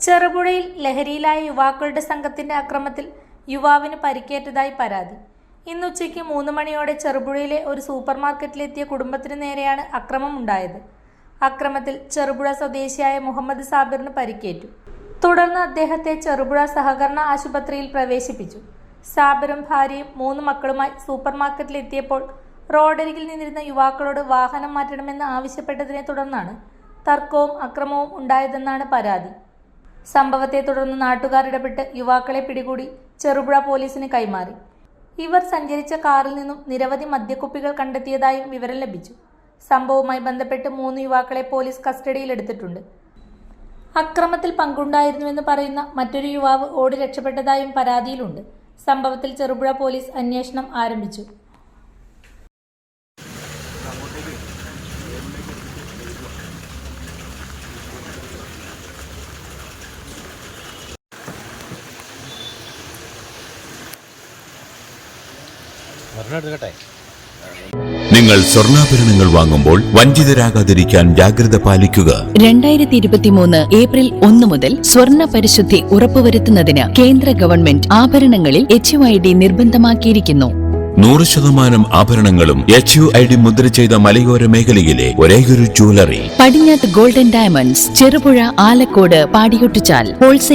ചെറുപുഴയിൽ ലഹരിയിലായ യുവാക്കളുടെ സംഘത്തിന്റെ അക്രമത്തിൽ യുവാവിന് പരിക്കേറ്റതായി പരാതി. ഇന്നുച്ചയ്ക്ക് 3 മണിയോടെ ചെറുപുഴയിലെ ഒരു സൂപ്പർമാർക്കറ്റിലെത്തിയ കുടുംബത്തിന് നേരെയാണ് അക്രമം ഉണ്ടായത്. അക്രമത്തിൽ ചെറുപുഴ സ്വദേശിയായ മുഹമ്മദ് സാബിറിന് പരിക്കേറ്റു. തുടർന്ന് അദ്ദേഹത്തെ ചെറുപുഴ സഹകരണ ആശുപത്രിയിൽ പ്രവേശിപ്പിച്ചു. സാബിറും ഭാര്യയും 3 മക്കളുമായി സൂപ്പർമാർക്കറ്റിലെത്തിയപ്പോൾ റോഡരികിൽ നിന്നിരുന്ന യുവാക്കളോട് വാഹനം മാറ്റണമെന്ന് ആവശ്യപ്പെട്ടതിനെ തുടർന്നാണ് തർക്കവും അക്രമവും ഉണ്ടായതെന്നാണ് പരാതി. സംഭവത്തെ തുടർന്ന് നാട്ടുകാർ ഇടപെട്ട് യുവാക്കളെ പിടികൂടി ചെറുപുഴ പോലീസിന് കൈമാറി. ഇവർ സഞ്ചരിച്ച കാറിൽ നിന്നും നിരവധി മദ്യക്കുപ്പികൾ കണ്ടെത്തിയതായും വിവരം ലഭിച്ചു. സംഭവവുമായി ബന്ധപ്പെട്ട് 3 യുവാക്കളെ പോലീസ് കസ്റ്റഡിയിലെടുത്തിട്ടുണ്ട്. അക്രമത്തിൽ പങ്കുണ്ടായിരുന്നുവെന്ന് പറയുന്ന മറ്റൊരു യുവാവ് ഓടി രക്ഷപ്പെട്ടതായും പരാതിയിലുണ്ട്. സംഭവത്തിൽ ചെറുപുഴ പോലീസ് അന്വേഷണം ആരംഭിച്ചു. നിങ്ങൾ സ്വർണ്ണാഭരണങ്ങൾ വാങ്ങുമ്പോൾ വഞ്ചിതരാകാതിരിക്കാൻ ജാഗ്രത പാലിക്കുക. 2023 ഏപ്രിൽ 1 മുതൽ സ്വർണ്ണ പരിശുദ്ധി ഉറപ്പുവരുത്തുന്നതിന് കേന്ദ്ര ഗവൺമെന്റ് ആഭരണങ്ങളിൽ HUID നിർബന്ധമാക്കിയിരിക്കുന്നു. 100% ആഭരണങ്ങളും HUID മുദ്ര ചെയ്ത മലയോര മേഖലയിലെ ഒരേയൊരു jewellery Padinjath golden diamonds, Cherupuzha, Alakode, Padiyottuchal. Wholesale